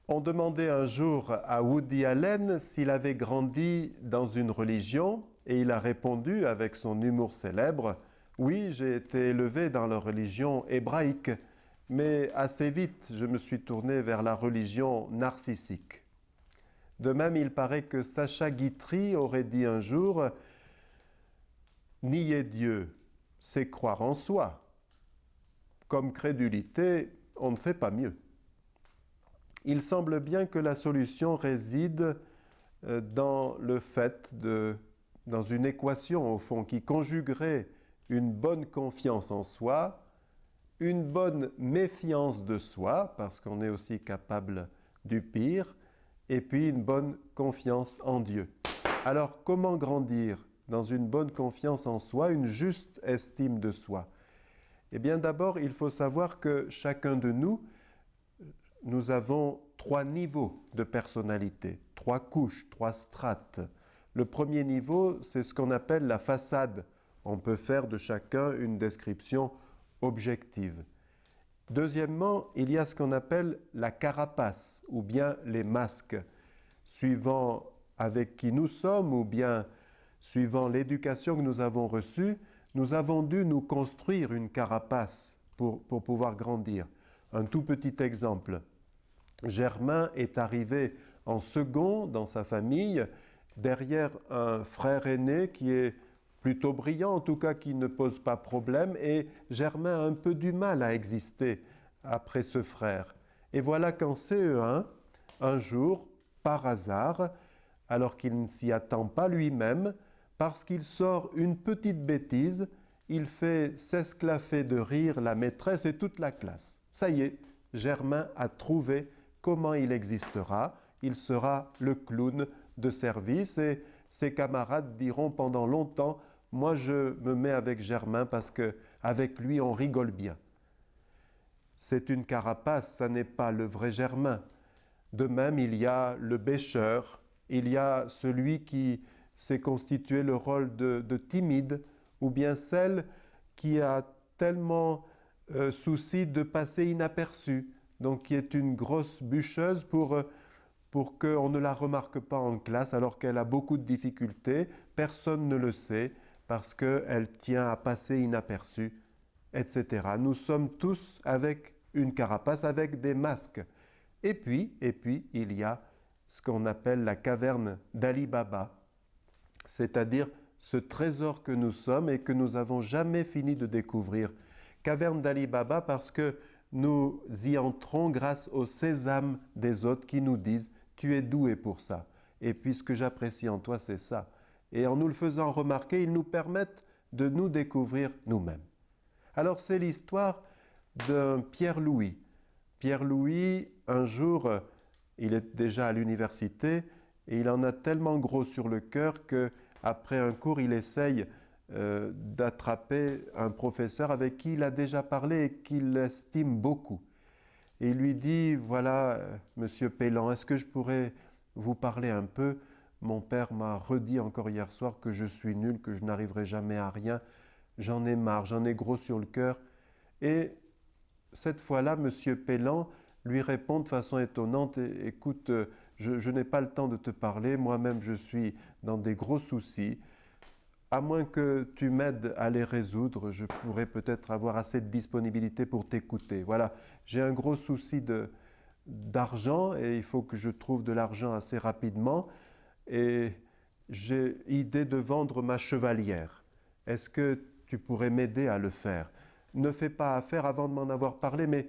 On demandait un jour à Woody Allen s'il avait grandi dans une religion et il a répondu avec son humour célèbre: oui, j'ai été élevé dans la religion hébraïque, mais assez vite je me suis tourné vers la religion narcissique. De même, il paraît que Sacha Guitry aurait dit un jour: nier Dieu, c'est croire en soi. Comme crédulité, on ne fait pas mieux. Il semble bien que la solution réside dans le fait dans une équation au fond qui conjuguerait une bonne confiance en soi, une bonne méfiance de soi, parce qu'on est aussi capable du pire, et puis une bonne confiance en Dieu. Alors, comment grandir dans une bonne confiance en soi, une juste estime de soi? Eh bien, d'abord, il faut savoir que chacun de nous avons 3 niveaux de personnalité, 3 couches, 3 strates. Le premier niveau, c'est ce qu'on appelle la façade. On peut faire de chacun une description objective. Deuxièmement, il y a ce qu'on appelle la carapace, ou bien les masques. Suivant avec qui nous sommes, ou bien suivant l'éducation que nous avons reçue, nous avons dû nous construire une carapace pour pouvoir grandir. Un tout petit exemple. Germain est arrivé en second dans sa famille, derrière un frère aîné qui est plutôt brillant, en tout cas qui ne pose pas problème, et Germain a un peu du mal à exister après ce frère. Et voilà qu'en CE1, un jour, par hasard, alors qu'il ne s'y attend pas lui-même, parce qu'il sort une petite bêtise, il fait s'esclaffer de rire la maîtresse et toute la classe. Ça y est, Germain a trouvé comment il existera. Il sera le clown de service et ses camarades diront pendant longtemps: moi je me mets avec Germain parce qu'avec lui on rigole bien. C'est une carapace, ça n'est pas le vrai Germain. De même, il y a le bêcheur, il y a celui qui s'est constitué le rôle de timide, ou bien celle qui a tellement souci de passer inaperçu, donc qui est une grosse bûcheuse pour qu'on ne la remarque pas en classe alors qu'elle a beaucoup de difficultés, personne ne le sait parce qu'elle tient à passer inaperçue, etc. Nous sommes tous avec une carapace, avec des masques. Et puis, il y a ce qu'on appelle la caverne d'Ali Baba, c'est-à-dire ce trésor que nous sommes et que nous n'avons jamais fini de découvrir. Caverne d'Ali Baba parce que nous y entrons grâce au sésame des autres qui nous disent: tu es doué pour ça. Et puis ce que j'apprécie en toi, c'est ça. Et en nous le faisant remarquer, ils nous permettent de nous découvrir nous-mêmes. Alors c'est l'histoire d'un Pierre-Louis. Pierre-Louis, un jour, il est déjà à l'université et il en a tellement gros sur le cœur qu'après un cours, il essaye d'attraper un professeur avec qui il a déjà parlé et qu'il estime beaucoup. Et il lui dit: voilà, monsieur Pélan, est-ce que je pourrais vous parler un peu? Mon père m'a redit encore hier soir que je suis nul, que je n'arriverai jamais à rien. J'en ai marre, j'en ai gros sur le cœur. Et cette fois-là, monsieur Pélan lui répond de façon étonnante: écoute, je n'ai pas le temps de te parler, moi-même je suis dans des gros soucis. À moins que tu m'aides à les résoudre, je pourrais peut-être avoir assez de disponibilité pour t'écouter. Voilà, j'ai un gros souci d'argent et il faut que je trouve de l'argent assez rapidement et j'ai idée de vendre ma chevalière. Est-ce que tu pourrais m'aider à le faire? Ne fais pas affaire avant de m'en avoir parlé, mais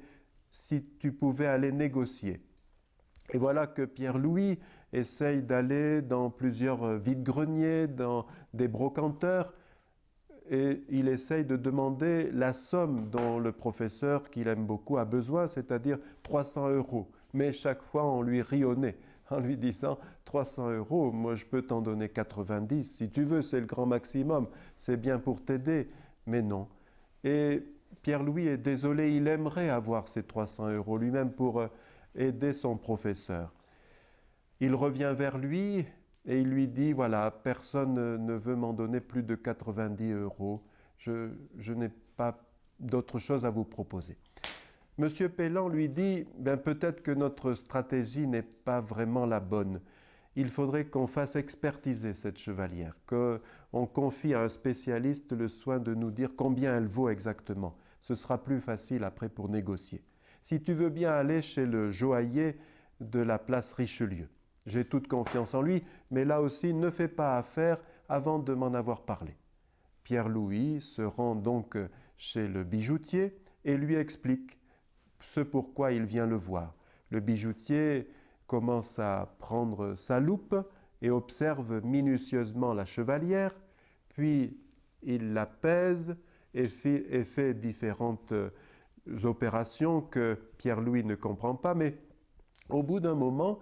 si tu pouvais aller négocier. Et voilà que Pierre-Louis essaye d'aller dans plusieurs vide-greniers, dans des brocanteurs, et il essaye de demander la somme dont le professeur, qu'il aime beaucoup, a besoin, c'est-à-dire 300 €. Mais chaque fois, on lui rit au nez, en lui disant: 300 €, moi je peux t'en donner 90, si tu veux, c'est le grand maximum, c'est bien pour t'aider. Mais non. Et Pierre-Louis est désolé, il aimerait avoir ces 300 € lui-même pour aider son professeur. Il revient vers lui et il lui dit: voilà, personne ne veut m'en donner plus de 90 €. Je n'ai pas d'autre chose à vous proposer. Monsieur Pellan lui dit peut-être que notre stratégie n'est pas vraiment la bonne. Il faudrait qu'on fasse expertiser cette chevalière, qu'on confie à un spécialiste le soin de nous dire combien elle vaut exactement. Ce sera plus facile après pour négocier. Si tu veux bien aller chez le joaillier de la place Richelieu. J'ai toute confiance en lui, mais là aussi, ne fais pas affaire avant de m'en avoir parlé. Pierre-Louis se rend donc chez le bijoutier et lui explique ce pourquoi il vient le voir. Le bijoutier commence à prendre sa loupe et observe minutieusement la chevalière, puis il la pèse et fait différentes opérations que Pierre-Louis ne comprend pas, mais au bout d'un moment,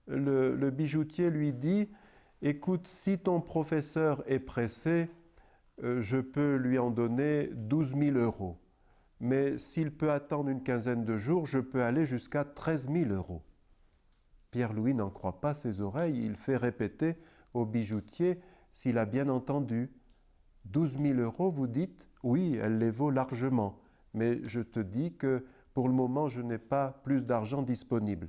le bijoutier lui dit « Écoute, si ton professeur est pressé, je peux lui en donner 12 000 euros. Mais s'il peut attendre une quinzaine de jours, je peux aller jusqu'à 13 000 euros. » Pierre-Louis n'en croit pas ses oreilles. Il fait répéter au bijoutier s'il a bien entendu. 12 000 euros, vous dites ? Oui, elle les vaut largement. Mais je te dis que pour le moment, je n'ai pas plus d'argent disponible.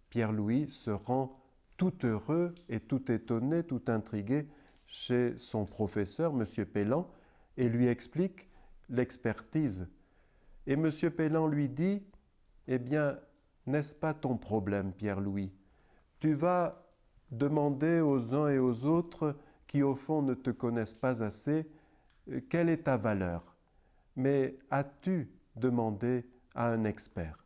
Pierre-Louis se rend tout heureux et tout étonné, tout intrigué chez son professeur, M. Pellan, et lui explique l'expertise. Et M. Pellan lui dit « Eh bien, n'est-ce pas ton problème, Pierre-Louis ? Tu vas demander aux uns et aux autres qui au fond ne te connaissent pas assez, quelle est ta valeur ? Mais as-tu demandé à un expert ?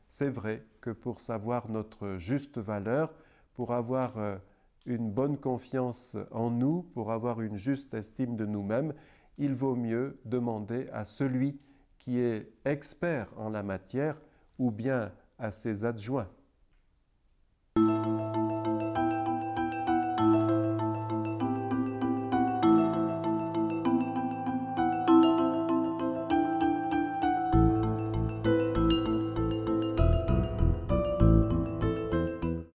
C'est vrai que pour savoir notre juste valeur, pour avoir une bonne confiance en nous, pour avoir une juste estime de nous-mêmes, il vaut mieux demander à celui qui est expert en la matière ou bien à ses adjoints.